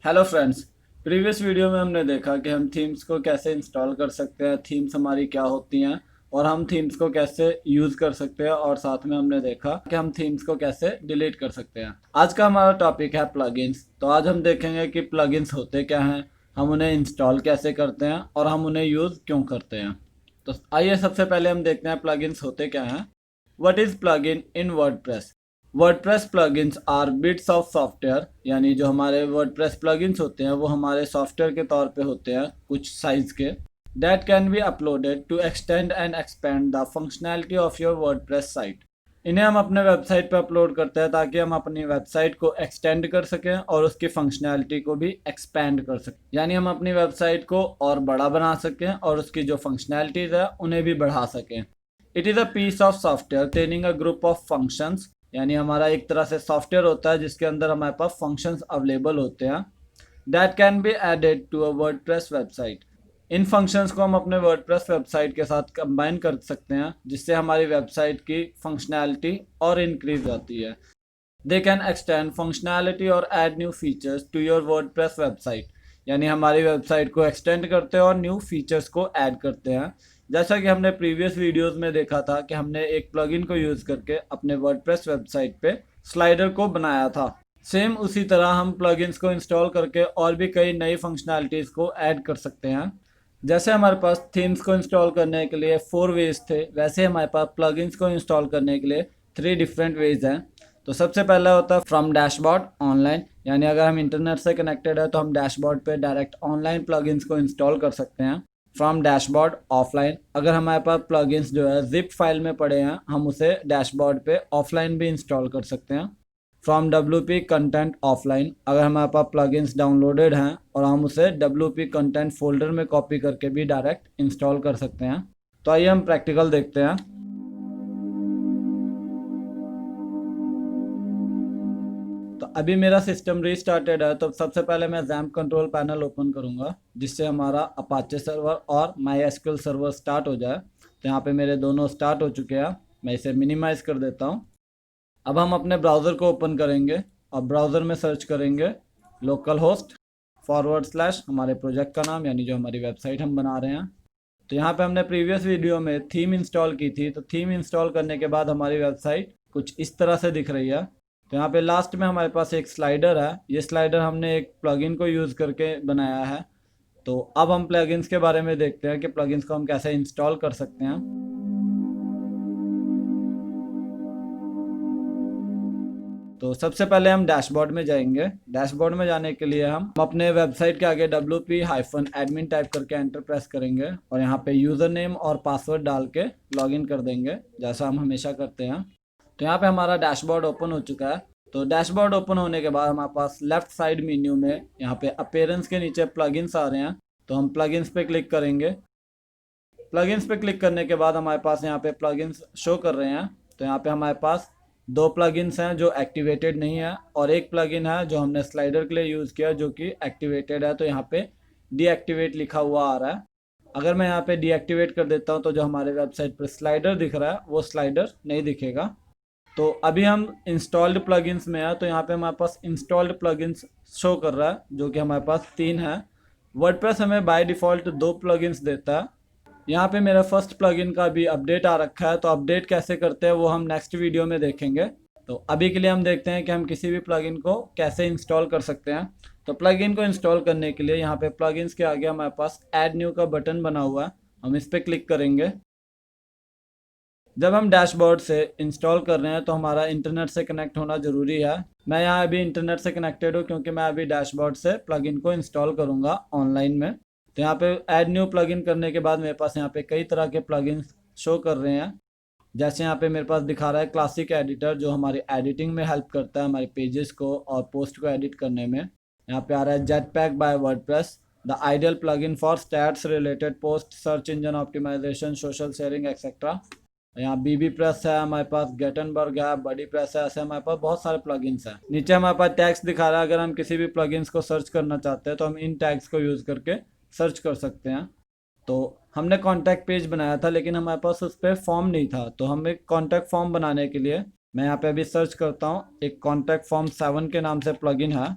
Hello friends. Previous video में हमने देखा कि हम थीम्स को कैसे इंस्टॉल कर सकते हैं, थीम्स हमारी क्या होती हैं और हम थीम्स को कैसे यूज़ कर सकते हैं, और साथ में हमने देखा कि हम थीम्स को कैसे डिलीट कर सकते हैं। आज का हमारा टॉपिक है प्लगइन्स। तो आज हम देखेंगे कि प्लगइन्स होते क्या हैं, हम उन्हें इंस्टॉल कैसे करते हैं और हम उन्हें यूज़ क्यों करते हैं। तो आइए सबसे पहले हम देखते हैं प्लगइन्स होते क्या हैं। What is plugin in WordPress? WordPress plugins are bits of software, यानी जो हमारे वर्डप्रेस प्लगइन्स होते हैं वो हमारे सॉफ्टवेयर के तौर पे होते हैं कुछ साइज के, that can be uploaded to extend and expand the functionality of your WordPress site. इन्हें हम अपने वेबसाइट पे अपलोड करते हैं ताकि हम अपनी वेबसाइट को एक्सटेंड कर सकें और उसकी फंक्शनैलिटी को भी एक्सपेंड कर सकें, यानी हम अपनी वेबसाइट को और बड़ा बना सकें और उसकी जो फंक्शनैलिटीज़ है उन्हें भी बढ़ा सकें। It is a piece of software containing a group of functions, यानी हमारा एक तरह से सॉफ्टवेयर होता है जिसके अंदर हमारे पास फंक्शंस अवेलेबल होते हैं, that can be added to a WordPress website. इन फंक्शंस को हम अपने वर्डप्रेस वेबसाइट के साथ कंबाइन कर सकते हैं जिससे हमारी वेबसाइट की फंक्शनैलिटी और इंक्रीज आती है। दे कैन एक्सटेंड फंक्शनैलिटी और add new features to your WordPress website, यानी हमारी वेबसाइट को एक्सटेंड करते हैं और न्यू फीचर्स को ऐड करते हैं। जैसा कि हमने प्रीवियस वीडियोस में देखा था कि हमने एक प्लगइन को यूज़ करके अपने वर्डप्रेस वेबसाइट पे स्लाइडर को बनाया था। सेम उसी तरह हम प्लगइन्स को इंस्टॉल करके और भी कई नई फंक्शनैलिटीज़ को ऐड कर सकते हैं। जैसे हमारे पास थीम्स को इंस्टॉल करने के लिए 4 वेज थे, वैसे हमारे पास प्लगइन्स को इंस्टॉल करने के लिए 3 डिफरेंट वेज हैं। तो सबसे पहला होता है फ्रॉम डैशबोर्ड ऑनलाइन, यानी अगर हम इंटरनेट से कनेक्टेड है तो हम डैशबोर्ड पे डायरेक्ट ऑनलाइन प्लगइन्स को इंस्टॉल कर सकते हैं। फ्रॉम डैशबोर्ड ऑफलाइन, अगर हमारे पास प्लगइन्स जो है जिप फाइल में पड़े हैं हम उसे डैशबोर्ड पे ऑफलाइन भी इंस्टॉल कर सकते हैं। फ्रॉम WP कंटेंट ऑफलाइन, अगर हमारे पास प्लगइन्स डाउनलोडेड हैं और हम उसे WP कंटेंट फोल्डर में कॉपी करके भी डायरेक्ट इंस्टॉल कर सकते हैं। तो आइए हम प्रैक्टिकल देखते हैं। तो अभी मेरा सिस्टम रीस्टार्टेड है, तो सबसे पहले मैं जैम्प कंट्रोल पैनल ओपन करूंगा जिससे हमारा अपाचे सर्वर और MySQL सर्वर स्टार्ट हो जाए। तो यहाँ पे मेरे दोनों स्टार्ट हो चुके हैं, मैं इसे मिनिमाइज कर देता हूँ। अब हम अपने ब्राउज़र को ओपन करेंगे और ब्राउज़र में सर्च करेंगे लोकल होस्ट / हमारे प्रोजेक्ट का नाम, यानी जो हमारी वेबसाइट हम बना रहे हैं। तो यहाँ पे हमने प्रीवियस वीडियो में थीम इंस्टॉल की थी, तो थीम इंस्टॉल करने के बाद हमारी वेबसाइट कुछ इस तरह से दिख रही है। तो यहाँ पे लास्ट में हमारे पास एक स्लाइडर है, ये स्लाइडर हमने एक प्लगइन को यूज़ करके बनाया है। तो अब हम प्लगइन्स के बारे में देखते हैं कि प्लगइन्स को हम कैसे इंस्टॉल कर सकते हैं। तो सबसे पहले हम डैशबोर्ड में जाएंगे। डैशबोर्ड में जाने के लिए हम अपने वेबसाइट के आगे WP-admin टाइप करके एंटर प्रेस करेंगे और यहाँ पे यूज़र नेम और पासवर्ड डाल के लॉगिन कर देंगे जैसा हम हमेशा करते हैं। तो यहाँ पे हमारा डैशबोर्ड ओपन हो चुका है। तो डैशबोर्ड ओपन होने के बाद हमारे पास लेफ्ट साइड मेन्यू में यहाँ पे अपीयरेंस के नीचे प्लगइन्स आ रहे हैं, तो हम प्लगइन्स पे क्लिक करेंगे। प्लगइन्स पे क्लिक करने के बाद हमारे पास यहाँ पे प्लगइन्स शो कर रहे हैं। तो यहाँ पे हमारे पास 2 प्लगइन्स हैं जो एक्टिवेटेड नहीं है और एक प्लगइन है जो हमने स्लाइडर के लिए यूज़ किया जो कि एक्टिवेटेड है। तो यहाँ पे डीएक्टिवेट लिखा हुआ आ रहा है। अगर मैं यहाँ पे डीएक्टिवेट कर देता हूँ तो जो हमारे वेबसाइट पर स्लाइडर दिख रहा है वो स्लाइडर नहीं दिखेगा। तो अभी हम इंस्टॉल्ड प्लगइन्स में है, तो यहाँ पे हमारे पास इंस्टॉल्ड प्लगइन्स शो कर रहा है जो कि हमारे पास 3 है। वर्डप्रेस हमें बाय डिफ़ॉल्ट 2 प्लगइन्स देता है। यहाँ पे मेरा फर्स्ट प्लगइन का भी अपडेट आ रखा है, तो अपडेट कैसे करते हैं वो हम नेक्स्ट वीडियो में देखेंगे। तो अभी के लिए हम देखते हैं कि हम किसी भी प्लगइन को कैसे इंस्टॉल कर सकते हैं। तो प्लगइन को इंस्टॉल करने के लिए यहाँ पे प्लगइन्स के आगे हमारे पास ऐड न्यू का बटन बना हुआ है, हम इस पर क्लिक करेंगे। जब हम डैशबोर्ड से इंस्टॉल कर रहे हैं तो हमारा इंटरनेट से कनेक्ट होना ज़रूरी है। मैं यहाँ अभी इंटरनेट से कनेक्टेड हूँ क्योंकि मैं अभी डैशबोर्ड से प्लगइन को इंस्टॉल करूँगा ऑनलाइन में। तो यहाँ पे ऐड न्यू प्लगइन करने के बाद मेरे पास यहाँ पे कई तरह के प्लगइन्स शो कर रहे हैं। जैसे यहाँ पे मेरे पास दिखा रहा है क्लासिक एडिटर जो हमारी एडिटिंग में हेल्प करता है, हमारे पेजेस को और पोस्ट को एडिट करने में। यहाँ पे आ रहा है Jetpack by WordPress, the ideal plugin for stats related post, search engine optimization, social sharing etcetera. यहाँ बीबी प्रेस है, हमारे पास गेटनबर्ग है, बडी प्रेस है, ऐसे हमारे पास बहुत सारे प्लगइन्स हैं। नीचे हमारे पास टैग्स दिखा रहा है, अगर हम किसी भी प्लगइन्स को सर्च करना चाहते हैं तो हम इन टैग्स को यूज़ करके सर्च कर सकते हैं। तो हमने कॉन्टैक्ट पेज बनाया था लेकिन हमारे पास उस पर फॉर्म नहीं था, तो हम एक कॉन्टैक्ट फॉर्म बनाने के लिए मैं यहाँ पे अभी सर्च करता हूँ, एक कॉन्टैक्ट फॉर्म 7 के नाम से प्लगइन है।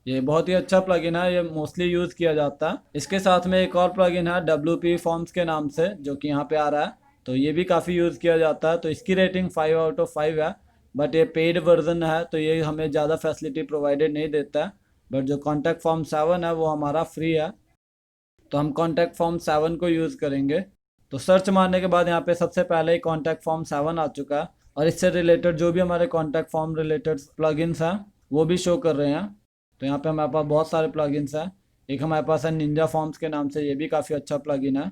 ये बहुत ही अच्छा प्लगइन है, ये मोस्टली यूज़ किया जाता है। इसके साथ में एक और प्लगइन है WP फॉर्म्स के नाम से, जो कि यहाँ पे आ रहा है। तो ये भी काफ़ी यूज़ किया जाता है। तो इसकी रेटिंग 5/5 है, बट ये पेड वर्जन है, तो ये हमें ज़्यादा फैसिलिटी प्रोवाइडेड नहीं देता है। बट जो कॉन्टैक्ट फॉर्म 7 है वो हमारा फ्री है, तो हम कॉन्टैक्ट फॉर्म 7 को यूज़ करेंगे। तो सर्च मारने के बाद यहाँ पे सबसे पहले ही कॉन्टैक्ट फॉर्म 7 आ चुका है, और इससे रिलेटेड जो भी हमारे कॉन्टैक्ट फॉर्म रिलेटेड प्लगइन्स हैं वो भी शो कर रहे हैं। तो यहाँ पे हमारे पास बहुत सारे प्लगइन्स हैं। एक हमारे पास है निंजा फॉर्म्स के नाम से, ये भी काफ़ी अच्छा प्लगइन है।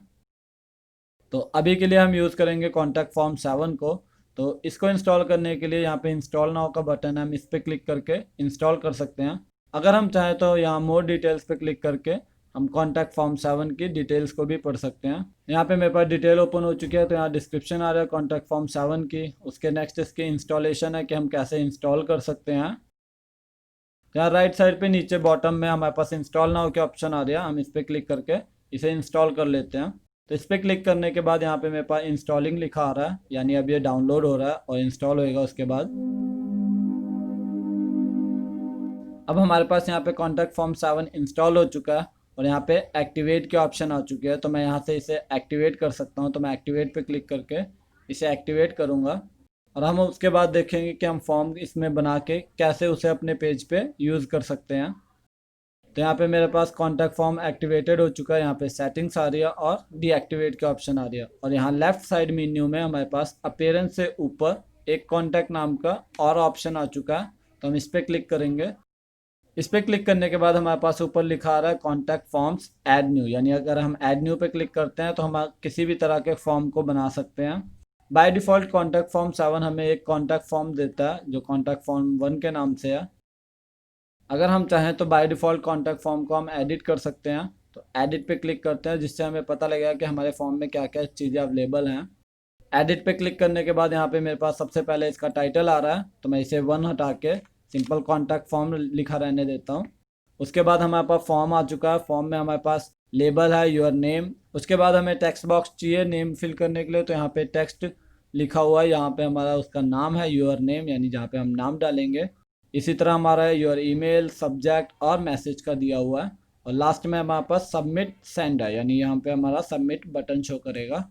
तो अभी के लिए हम यूज़ करेंगे कॉन्टैक्ट फॉर्म 7 को। तो इसको इंस्टॉल करने के लिए यहाँ पे इंस्टॉल नाउ का बटन है, हम इस पर क्लिक करके इंस्टॉल कर सकते हैं। अगर हम चाहें तो यहाँ मोर डिटेल्स पे क्लिक करके हम कॉन्टैक्ट फॉर्म 7 की डिटेल्स को भी पढ़ सकते हैं। यहाँ पे मेरे पास डिटेल ओपन हो चुकी है, तो यहाँ डिस्क्रिप्शन आ रहा है कॉन्टैक्ट फॉर्म 7 की। उसके नेक्स्ट इसकी इंस्टॉलेशन है कि हम कैसे इंस्टॉल कर सकते हैं। तो यहाँ राइट साइड पे नीचे बॉटम में हमारे पास इंस्टॉल नाउ के ऑप्शन आ रहा है, हम इस पर क्लिक करके इसे इंस्टॉल कर लेते हैं। तो इस पर क्लिक करने के बाद यहाँ पे मेरे पास इंस्टॉलिंग लिखा आ रहा है, यानी अब ये डाउनलोड हो रहा है और इंस्टॉल होएगा उसके बाद। अब हमारे पास यहाँ पे कॉन्टैक्ट फॉर्म 7 इंस्टॉल हो चुका है, और यहाँ पे एक्टिवेट के ऑप्शन आ चुके हैं। तो मैं यहाँ से इसे एक्टिवेट कर सकता हूँ। तो मैं एक्टिवेट पे क्लिक करके इसे एक्टिवेट करूँगा, और हम उसके बाद देखेंगे कि हम फॉर्म इसमें बना के कैसे उसे अपने पेज पे यूज़ कर सकते हैं। तो यहाँ पे मेरे पास कॉन्टैक्ट फॉर्म एक्टिवेटेड हो चुका है। यहाँ पे सेटिंग्स आ रही है और डीएक्टिवेट के ऑप्शन आ रही है, और यहाँ लेफ्ट साइड मेन्यू में हमारे पास अपीयरेंस से ऊपर एक कॉन्टैक्ट नाम का और ऑप्शन आ चुका है। तो हम इस पर क्लिक करेंगे। इस पर क्लिक करने के बाद हमारे पास ऊपर लिखा आ रहा है कॉन्टैक्ट फॉर्म्स ऐड न्यू, यानी अगर हम ऐड न्यू पे क्लिक करते हैं तो हम किसी भी तरह के फॉर्म को बना सकते हैं। बाय डिफ़ॉल्ट कॉन्टैक्ट फॉर्म 7 हमें एक कॉन्टैक्ट फॉर्म देता है जो कॉन्टैक्ट फॉर्म 1 के नाम से है। अगर हम चाहें तो बाय डिफ़ॉल्ट कॉन्टैक्ट फॉर्म को हम एडिट कर सकते हैं। तो एडिट पे क्लिक करते हैं, जिससे हमें पता लगेगा कि हमारे फॉर्म में क्या क्या चीज़ें अवेलेबल हैं। एडिट पे क्लिक करने के बाद यहाँ पे मेरे पास सबसे पहले इसका टाइटल आ रहा है, तो मैं इसे 1 हटा के सिंपल कॉन्टैक्ट फॉर्म लिखा रहने देता हूँ। उसके बाद हमारे पास फॉर्म आ चुका है। फॉर्म में हमारे पास लेबल है योर नेम। उसके बाद हमें टेक्स्ट बॉक्स चाहिए नेम फिल करने के लिए, तो यहाँ पे टेक्स्ट लिखा हुआ है, यहाँ पे हमारा उसका नाम है योर नेम, यानी जहाँ पे हम नाम डालेंगे। इसी तरह हमारा है योर ईमेल, सब्जेक्ट और मैसेज का दिया हुआ है, और लास्ट में हमारे पास सबमिट सेंड है, यानी यहाँ पे हमारा सबमिट बटन शो करेगा।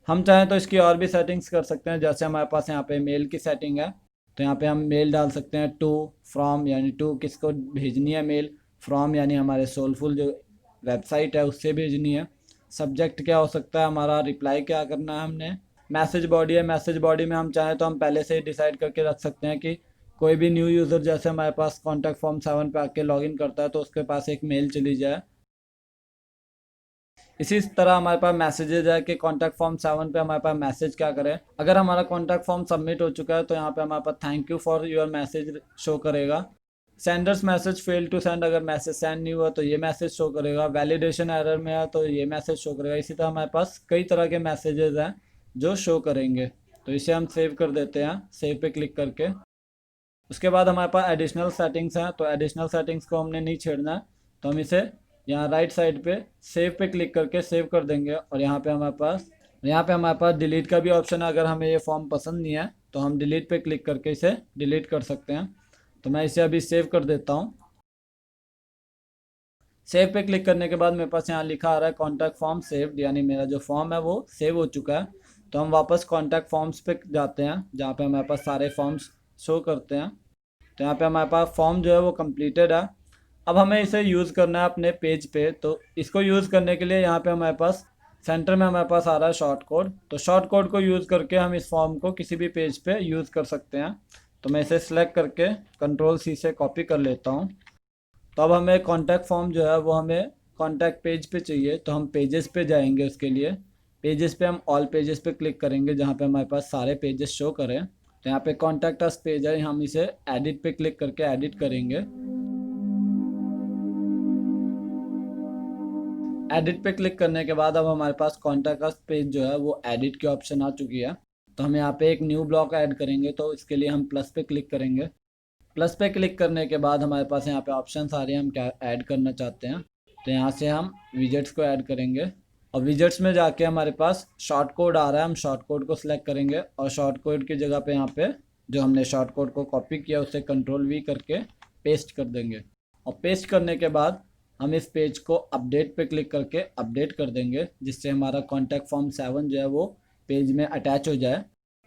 हम चाहें तो इसकी और भी सेटिंग्स कर सकते हैं, जैसे हमारे पास यहाँ पे मेल की सेटिंग है। तो यहाँ पे हम मेल डाल सकते हैं टू, फ्रॉम यानी टू किसको भेजनी है मेल, फ्रॉम यानी हमारे सोलफुल जो वेबसाइट है उससे भेजनी है। सब्जेक्ट क्या हो सकता है हमारा, रिप्लाई क्या करना है हमने। मैसेज बॉडी है, मैसेज बॉडी में हम चाहें तो हम पहले से ही डिसाइड करके रख सकते हैं कि कोई भी न्यू यूज़र जैसे हमारे पास कॉन्टैक्ट फॉर्म 7 पे आके लॉगिन करता है तो उसके पास एक मेल चली जाए। इसी तरह हमारे पास मैसेजेज है कि कॉन्टैक्ट फॉर्म 7 पे हमारे पास मैसेज क्या करें। अगर हमारा कॉन्टैक्ट फॉर्म सबमिट हो चुका है तो यहाँ पे हमारे पास thank you for your message show करेगा। Sender's message fail to send, अगर मैसेज सेंड नहीं हुआ तो ये मैसेज शो करेगा। वैलिडेशन एरर में है तो ये मैसेज शो करेगा। इसी तरह हमारे पास कई तरह के मैसेजेस हैं जो शो करेंगे। तो इसे हम सेव कर देते हैं, सेव पे क्लिक करके। उसके बाद हमारे पास एडिशनल सेटिंग्स हैं, तो एडिशनल सेटिंग्स को हमने नहीं छेड़ना है, तो हम इसे यहाँ राइट साइड पे सेव पे क्लिक करके सेव कर देंगे। और यहाँ पे हमारे पास डिलीट का भी ऑप्शन है। अगर हमें ये फॉर्म पसंद नहीं है तो हम डिलीट पे क्लिक करके इसे डिलीट कर सकते हैं। तो मैं इसे अभी सेव कर देता हूँ। सेव पे क्लिक करने के बाद मेरे पास यहाँ लिखा आ रहा है कॉन्टैक्ट फॉर्म सेव्ड, यानी मेरा जो फॉर्म है वो सेव हो चुका है। तो हम वापस कॉन्टैक्ट फॉर्म्स पे जाते हैं, जहाँ पे हमारे पास सारे फॉर्म्स शो करते हैं। तो यहाँ पे हमारे पास फॉर्म जो है वो कंप्लीटेड है। अब हमें इसे यूज़ करना है अपने पेज पे। तो इसको यूज़ करने के लिए यहाँ पे हमारे पास सेंटर में हमारे पास आ रहा है शॉर्ट कोड। तो शॉर्ट कोड को यूज़ करके हम इस फॉर्म को किसी भी पेज पे यूज़ कर सकते हैं। तो मैं इसे सिलेक्ट करके Ctrl+C से कॉपी कर लेता हूँ। तो अब हमें कॉन्टैक्ट फॉर्म जो है वो हमें कॉन्टैक्ट पेज पे चाहिए, तो हम पेजेस पे जाएंगे। उसके लिए पेजेस पे हम ऑल पेजेस पे क्लिक करेंगे, जहाँ पे हमारे पास सारे पेजेस शो करें। तो यहाँ पे कॉन्टैक्ट अस पेज है, हम इसे एडिट पे क्लिक करके एडिट करेंगे। एडिट पे क्लिक करने के बाद अब हमारे पास कॉन्टैक्ट अस पेज जो है वो एडिट के ऑप्शन आ चुकी है। तो हम यहाँ पे एक न्यू ब्लॉक ऐड करेंगे, तो इसके लिए हम प्लस पे क्लिक करेंगे। प्लस पे क्लिक करने के बाद हमारे पास यहाँ पे ऑप्शंस आ रहे हैं, हम क्या ऐड करना चाहते हैं। तो यहाँ से हम विजेट्स को ऐड करेंगे, और विजेट्स में जाके हमारे पास शॉर्ट कोड आ रहा है, हम शॉर्ट कोड को सिलेक्ट करेंगे, और शॉर्ट कोड की जगह पे यहाँ पे जो हमने शॉर्ट कोड को कॉपी किया उसे Ctrl+V करके पेस्ट कर देंगे। और पेस्ट करने के बाद हम इस पेज को अपडेट पे क्लिक करके अपडेट कर देंगे, जिससे हमारा कॉन्टैक्ट फॉर्म 7 जो है वो पेज में अटैच हो जाए।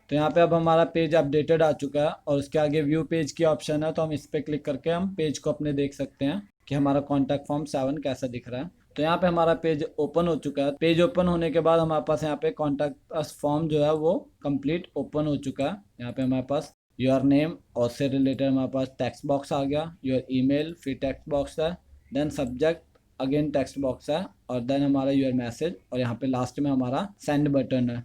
तो यहाँ पे अब हमारा पेज अपडेटेड आ चुका है और उसके आगे व्यू पेज की ऑप्शन है, तो हम इस पर क्लिक करके हम पेज को अपने देख सकते हैं कि हमारा कॉन्टैक्ट फॉर्म 7 कैसा दिख रहा है। तो यहाँ पे हमारा पेज ओपन हो चुका है। पेज ओपन होने के बाद हमारे पास यहाँ पे कॉन्टैक्ट अस फॉर्म जो है वो कंप्लीट ओपन हो चुका है। यहाँ पे हमारे पास योर नेम और से रिलेटेड हमारे पास टेक्स्ट बॉक्स आ गया, योर ईमेल फिर टेक्स्ट बॉक्स है, then subject again text box है और देन हमारा योर मैसेज और यहाँ पे लास्ट में हमारा सेंड बटन है।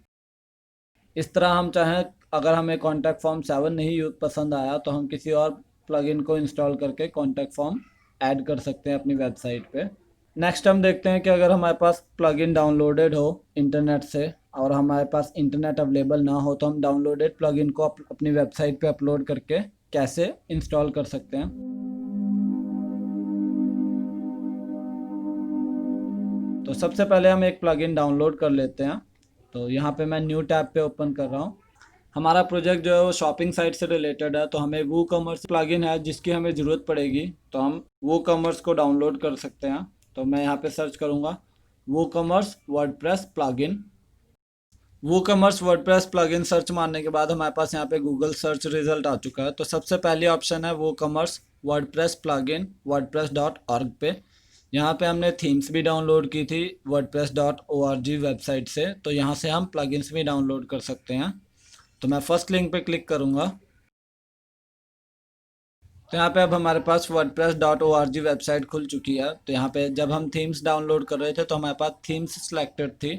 इस तरह हम चाहें, अगर हमें कॉन्टैक्ट फॉर्म 7 नहीं यूज पसंद आया तो हम किसी और प्लगइन को इंस्टॉल करके कॉन्टैक्ट फॉर्म ऐड कर सकते हैं अपनी वेबसाइट पे। नेक्स्ट हम देखते हैं कि अगर हमारे पास प्लगइन डाउनलोडेड हो इंटरनेट से और हमारे पास इंटरनेट अवेलेबल ना हो तो हम डाउनलोडेड प्लगइन को अपनी वेबसाइट पे अपलोड करके कैसे इंस्टॉल कर सकते हैं। तो सबसे पहले हम एक प्लगइन डाउनलोड कर लेते हैं। तो यहाँ पे मैं न्यू टैब पे ओपन कर रहा हूँ। हमारा प्रोजेक्ट जो है वो शॉपिंग साइट से रिलेटेड है, तो हमें वो कॉमर्स प्लगइन है जिसकी हमें ज़रूरत पड़ेगी, तो हम वो कॉमर्स को डाउनलोड कर सकते हैं। तो मैं यहाँ पे सर्च करूँगा वो कॉमर्स वर्डप्रेस प्लगइन। वो कॉमर्स वर्डप्रेस प्लगइन सर्च मारने के बाद हमारे पास यहाँ पे गूगल सर्च रिजल्ट आ चुका है। तो सबसे पहली ऑप्शन है वो कॉमर्स वर्डप्रेस प्लगइन wordpress.org पे। यहाँ पे हमने थीम्स भी डाउनलोड की थी wordpress.org वेबसाइट से, तो यहाँ से हम प्लगइन्स भी डाउनलोड कर सकते हैं। तो मैं फर्स्ट लिंक पे क्लिक करूँगा। तो यहाँ पे अब हमारे पास wordpress.org वेबसाइट खुल चुकी है। तो यहाँ पे जब हम थीम्स डाउनलोड कर रहे थे तो हमारे पास थीम्स सिलेक्टेड थी।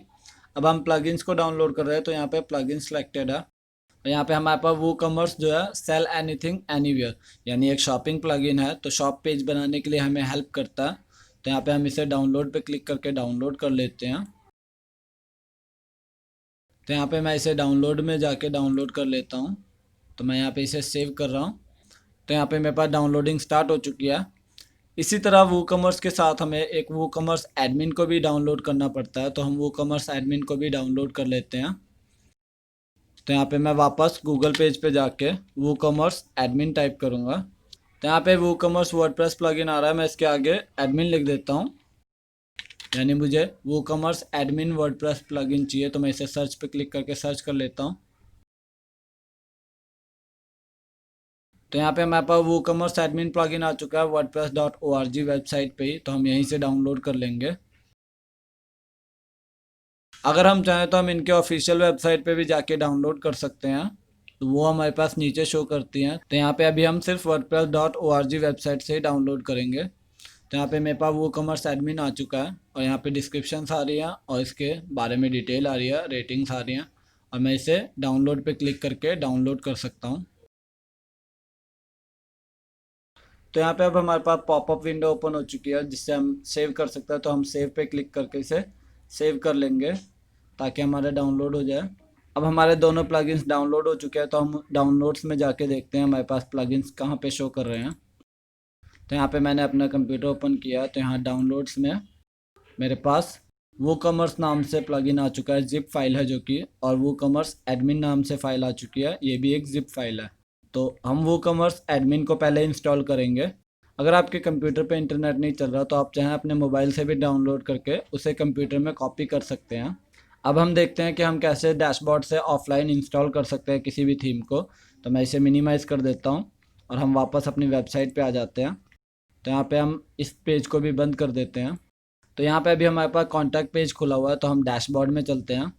अब हम प्लगइन्स को डाउनलोड कर रहे हैं तो यहाँ पे प्लगइन सिलेक्टेड है। और यहाँ पे हमारे पास वो कॉमर्स जो है सेल एनीथिंग एनीवेयर यानी एक शॉपिंग प्लगइन है, तो शॉप पेज बनाने के लिए हमें हेल्प करता है। तो यहाँ पे हम इसे डाउनलोड पे क्लिक करके डाउनलोड कर लेते हैं। तो यहाँ पे मैं इसे डाउनलोड में जाके डाउनलोड कर लेता हूँ। तो मैं यहाँ पे इसे सेव कर रहा हूँ। तो यहाँ पे मेरे पास डाउनलोडिंग स्टार्ट हो चुकी है। इसी तरह वो कॉमर्स के साथ हमें एक वो कॉमर्स एडमिन को भी डाउनलोड करना पड़ता है, तो हम वो कॉमर्स एडमिन को भी डाउनलोड कर लेते हैं। तो यहाँ पे मैं वापस गूगल पेज पे जाके वो कॉमर्स एडमिन टाइप करूँगा। तो यहाँ पे वो कॉमर्स वर्डप्रेस प्लगइन आ रहा है, मैं इसके आगे एडमिन लिख देता हूँ, यानी मुझे वो कॉमर्स एडमिन वर्डप्रेस प्लगइन चाहिए। तो मैं इसे सर्च पे क्लिक करके सर्च कर लेता हूँ। तो यहाँ पे हमारे पास वो कॉमर्स एडमिन प्लगइन आ चुका है wordpress.org वेबसाइट पे ही, तो हम यहीं से डाउनलोड कर लेंगे। अगर हम चाहें तो हम इनके ऑफिशियल वेबसाइट पे भी जाके डाउनलोड कर सकते हैं, तो वो हमारे पास नीचे शो करती हैं। तो यहाँ पे अभी हम सिर्फ wordpress.org वेबसाइट से ही डाउनलोड करेंगे। तो यहाँ पे मेरे पास वो कॉमर्स एडमिन आ चुका है और यहाँ पे डिस्क्रिप्शंस आ रही हैं और इसके बारे में डिटेल आ रही है, रेटिंग्स आ रही हैं, और मैं इसे डाउनलोड पे क्लिक करके डाउनलोड कर सकता हूँ। तो यहाँ पे अब हमारे पास पॉपअप विंडो ओपन हो चुकी है जिससे हम सेव कर सकते हैं। तो हम सेव पे क्लिक करके इसे सेव कर लेंगे ताकि हमारा डाउनलोड हो जाए। अब हमारे दोनों प्लगइन्स डाउनलोड हो चुके हैं, तो हम डाउनलोड्स में जाके देखते हैं हमारे पास प्लगइन्स कहाँ पे शो कर रहे हैं। तो यहाँ पे मैंने अपना कंप्यूटर ओपन किया, तो यहाँ डाउनलोड्स में मेरे पास वो कॉमर्स नाम से प्लगइन आ चुका है, जिप फाइल है जो कि, और वो कॉमर्स एडमिन नाम से फाइल आ चुकी है, ये भी एक जिप फाइल है। तो हम वो कॉमर्स एडमिन को पहले इंस्टॉल करेंगे। अगर आपके कंप्यूटर पे इंटरनेट नहीं चल रहा तो आप चाहें अपने मोबाइल से भी डाउनलोड करके उसे कंप्यूटर में कॉपी कर सकते हैं। अब हम देखते हैं कि हम कैसे डैशबोर्ड से ऑफलाइन इंस्टॉल कर सकते हैं किसी भी थीम को। तो मैं इसे मिनिमाइज़ कर देता हूँ और हम वापस अपनी वेबसाइट पे आ जाते हैं। तो यहाँ पे हम इस पेज को भी बंद कर देते हैं। तो यहाँ पे अभी हमारे पास कॉन्टैक्ट पेज खुला हुआ है, तो हम डैशबोर्ड में चलते हैं।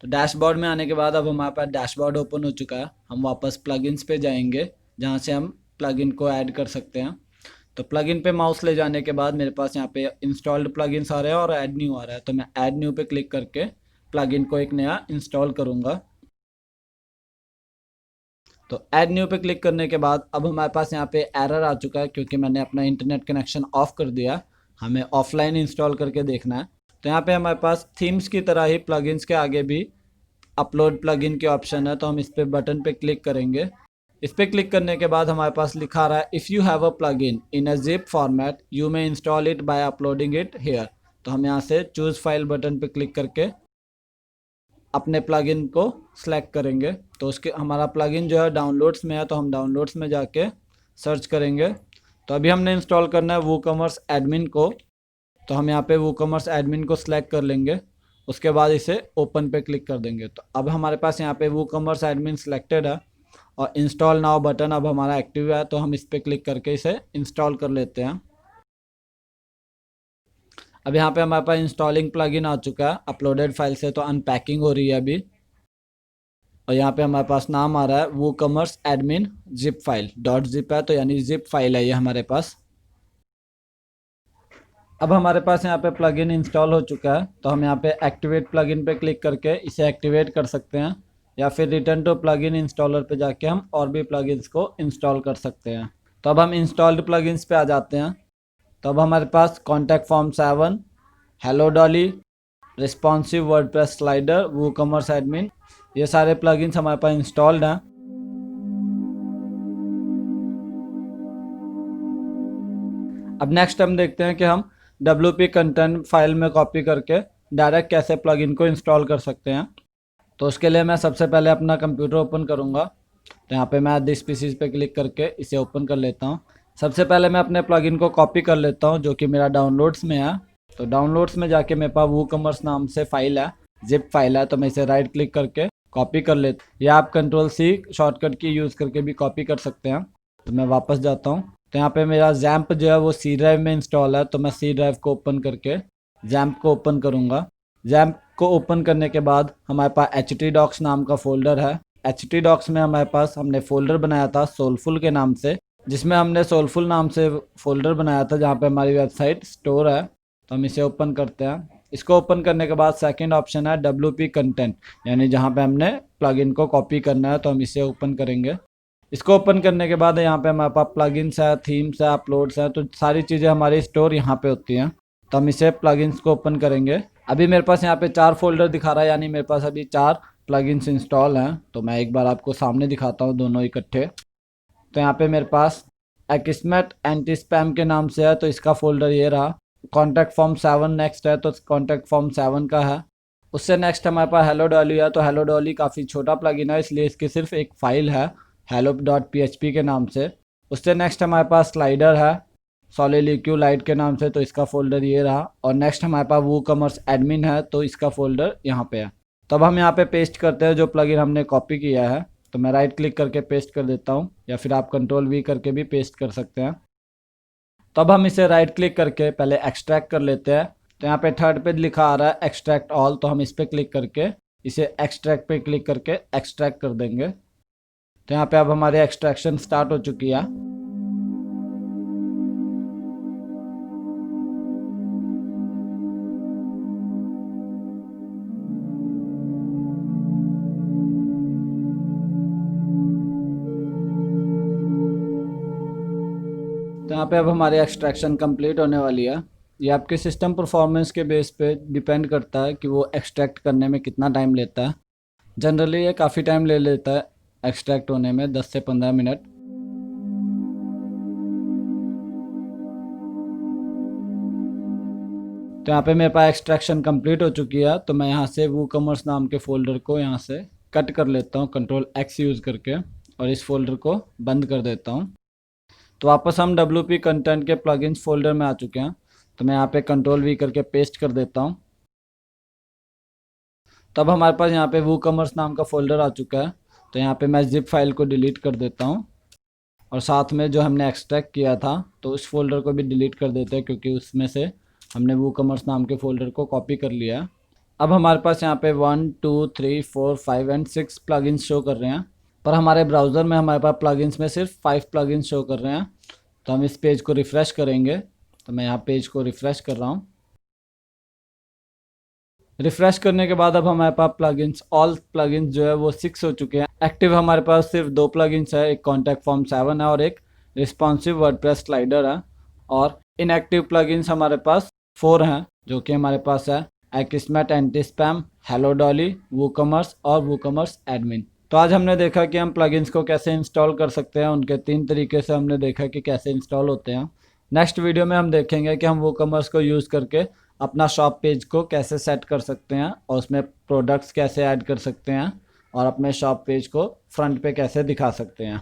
तो डैशबोर्ड में आने के बाद अब हमारे पास डैशबोर्ड ओपन हो चुका है। हम वापस प्लगइन्स पे जाएंगे जहाँ से हम प्लगइन को ऐड कर सकते हैं। तो प्लगइन पे माउस ले जाने के बाद मेरे पास यहाँ पे इंस्टॉल्ड प्लगइन्स आ रहे हैं और ऐड न्यू आ रहा है। तो मैं ऐड न्यू पे क्लिक करके प्लगइन को एक नया इंस्टॉल करूँगा। तो ऐड न्यू पे क्लिक करने के बाद अब हमारे पास यहाँ पे एरर आ चुका है क्योंकि मैंने अपना इंटरनेट कनेक्शन ऑफ कर दिया। हमें ऑफलाइन इंस्टॉल करके देखना है। तो यहाँ पे हमारे पास थीम्स की तरह ही प्लगइन्स के आगे भी अपलोड प्लगइन के ऑप्शन है, तो हम इस पे बटन पे क्लिक करेंगे। इस पे क्लिक करने के बाद हमारे पास लिखा रहा है if you have a plugin in a zip format you may install it by uploading it here. तो हम यहाँ से चूज़ फाइल बटन पे क्लिक करके अपने प्लगइन को सिलेक्ट करेंगे। तो उसके हमारा प्लगइन जो है डाउनलोड्स में है, तो हम डाउनलोड्स में जाके सर्च करेंगे। तो अभी हमने इंस्टॉल करना है वूकॉमर्स एडमिन को। तो हम यहाँ पे वूकॉमर्स एडमिन को सिलेक्ट कर लेंगे, उसके बाद इसे ओपन पे क्लिक कर देंगे। तो अब हमारे पास यहाँ पे वूकॉमर्स एडमिन सिलेक्टेड है और इंस्टॉल नाउ बटन अब हमारा एक्टिव है, तो हम इस पर क्लिक करके इसे इंस्टॉल कर लेते हैं। अब यहाँ पे हमारे पास इंस्टॉलिंग प्लगइन आ चुका है अपलोडेड फाइल से, तो अनपैकिंग हो रही है अभी। और यहाँ पे हमारे पास नाम आ रहा है WooCommerce admin zip file .zip है, तो यानी जिप फाइल है ये हमारे पास। अब हमारे पास यहाँ पे प्लगइन इंस्टॉल हो चुका है, तो हम यहाँ पे एक्टिवेट प्लगइन पे क्लिक करके इसे एक्टिवेट कर सकते हैं, या फिर रिटर्न टू प्लगइन इंस्टॉलर पे जाके हम और भी प्लगइन्स को इंस्टॉल कर सकते हैं। तो अब हम इंस्टॉल्ड प्लगइन्स पे आ जाते हैं। तो अब हमारे पास contact form 7, hello Dolly, responsive WordPress slider, WooCommerce admin, ये सारे प्लगइन्स हमारे पास इंस्टॉल्ड हैं। अब नेक्स्ट हम देखते हैं कि हम WP कंटेंट फाइल में कॉपी करके डायरेक्ट कैसे प्लगइन को इंस्टॉल कर सकते हैं। तो उसके लिए मैं सबसे पहले अपना कंप्यूटर ओपन करूंगा। तो यहाँ पे मैं दिस पीसीज पे क्लिक करके इसे ओपन कर लेता हूँ। सबसे पहले मैं अपने प्लगइन को कॉपी कर लेता हूँ जो कि मेरा डाउनलोड्स में है। तो डाउनलोड्स में जाके मेरे पास वूकॉमर्स नाम से फाइल है, जिप फाइल है, तो मैं इसे राइट क्लिक करके कॉपी कर लेता हूँ, या आप Ctrl+C शॉर्टकट की यूज़ करके भी कॉपी कर सकते हैं। तो मैं वापस जाता हूँ। तो यहाँ पे मेरा जैम्प जो है वो सी ड्राइव में इंस्टॉल है, तो मैं सी ड्राइव को ओपन करके जैम्प को ओपन करूँगा। जैम्प को ओपन करने के बाद हमारे पास htdocs नाम का फोल्डर है। htdocs में हमारे पास हमने फोल्डर बनाया था सोलफुल के नाम से, जिसमें हमने सोलफुल नाम से फोल्डर बनाया था जहाँ पे हमारी वेबसाइट स्टोर है। तो हम इसे ओपन करते हैं। इसको ओपन करने के बाद सेकंड ऑप्शन है WP कंटेंट, यानी जहाँ पे हमने प्लगइन को कॉपी करना है, तो हम इसे ओपन करेंगे। इसको ओपन करने के बाद यहाँ पे हमारे पास प्लगइन्स है, थीम्स है, अपलोड्स है, तो सारी चीज़ें हमारी स्टोर यहाँ पे होती हैं। तो हम इसे प्लगइन्स को ओपन करेंगे। अभी मेरे पास यहाँ पे 4 फोल्डर दिखा रहा है, यानी मेरे पास अभी 4 प्लगइन्स इंस्टॉल हैं। तो मैं एक बार आपको सामने दिखाता हूँ दोनों इकट्ठे। तो यहाँ पे मेरे पास एक्समेट एंटी स्पैम के नाम से है, तो इसका फोल्डर ये रहा। कॉन्टैक्ट फॉर्म 7 नेक्स्ट है, तो कॉन्टैक्ट फॉर्म 7 का है। उससे नेक्स्ट हमारे पास हेलो डॉली है। तो हेलो डॉली काफ़ी छोटा प्लगइन है, इसलिए इसकी सिर्फ एक फाइल है hello.php के नाम से। उससे नेक्स्ट हमारे पास स्लाइडर है Solidliquid के नाम से, तो इसका फोल्डर ये रहा। और नेक्स्ट हमारे पास वूकॉमर्स एडमिन है, तो इसका फोल्डर यहाँ पे है। तब हम यहाँ पे पेस्ट करते हैं जो प्लगइन हमने कॉपी किया है। तो मैं राइट क्लिक करके पेस्ट कर देता हूँ, या फिर आप Ctrl+V करके भी पेस्ट कर सकते हैं। तब हम इसे राइट क्लिक करके पहले एक्सट्रैक्ट कर लेते हैं। तो यहाँ पे थर्ड पे लिखा आ रहा है एक्सट्रैक्ट ऑल, तो हम इस पर क्लिक करके इसे एक्सट्रैक्ट पे क्लिक करके एक्सट्रैक्ट कर देंगे। तो यहाँ पे अब हमारी एक्सट्रैक्शन स्टार्ट हो चुकी है। तो यहाँ पे अब हमारी एक्सट्रैक्शन कंप्लीट होने वाली है। ये आपके सिस्टम परफॉर्मेंस के बेस पे डिपेंड करता है कि वो एक्सट्रैक्ट करने में कितना टाइम लेता है। जनरली ये काफ़ी टाइम ले लेता है एक्सट्रैक्ट होने में, 10 से 15 मिनट। तो यहाँ पे मेरे पास एक्सट्रैक्शन कंप्लीट हो चुकी है। तो मैं यहाँ से वूकॉमर्स नाम के फ़ोल्डर को यहाँ से कट कर लेता हूँ Ctrl+X यूज़ करके, और इस फोल्डर को बंद कर देता हूँ। तो वापस हम WP कंटेंट के प्लगइन्स फोल्डर में आ चुके हैं। तो मैं यहाँ पे Ctrl+V करके पेस्ट कर देता हूँ। तब हमारे पास यहाँ पे वूकॉमर्स नाम का फोल्डर आ चुका है। तो यहाँ पे मैं जिप फाइल को डिलीट कर देता हूँ, और साथ में जो हमने एक्सट्रैक्ट किया था तो उस फोल्डर को भी डिलीट कर देते हैं, क्योंकि उसमें से हमने वूकॉमर्स नाम के फोल्डर को कॉपी कर लिया है। अब हमारे पास यहाँ पे 1 2 3 4 5 एंड 6 प्लगइन्स शो कर रहे हैं, पर हमारे ब्राउज़र में हमारे पास प्लगइन्स में सिर्फ 5 प्लगइन्स शो कर रहे हैं। तो हम इस पेज को रिफ़्रेश करेंगे। तो मैं यहाँ पेज को रिफ़्रेश कर रहा हूँ। रिफ़्रेश करने के बाद अब हमारे पास प्लगइन्स ऑल प्लगइन्स जो है वो 6 हो चुके हैं। एक्टिव हमारे पास सिर्फ 2 प्लगइन्स है, एक कॉन्टैक्ट फॉर्म 7 है और एक रिस्पॉन्सिव वर्डप्रेस स्लाइडर है। और इनएक्टिव प्लगइन्स हमारे पास 4 हैं, जो कि हमारे पास है Akismet anti spam, hello Dolly, WooCommerce और वूकॉमर्स एडमिन। तो आज हमने देखा कि हम प्लगइन्स को कैसे इंस्टॉल कर सकते हैं, उनके 3 तरीके से हमने देखा कि कैसे इंस्टॉल होते हैं। नेक्स्ट वीडियो में हम देखेंगे कि हम वूकॉमर्स को यूज़ करके अपना शॉप पेज को कैसे सेट कर सकते हैं, और उसमें प्रोडक्ट्स कैसे ऐड कर सकते हैं, और अपने शॉप पेज को फ्रंट पे कैसे दिखा सकते हैं।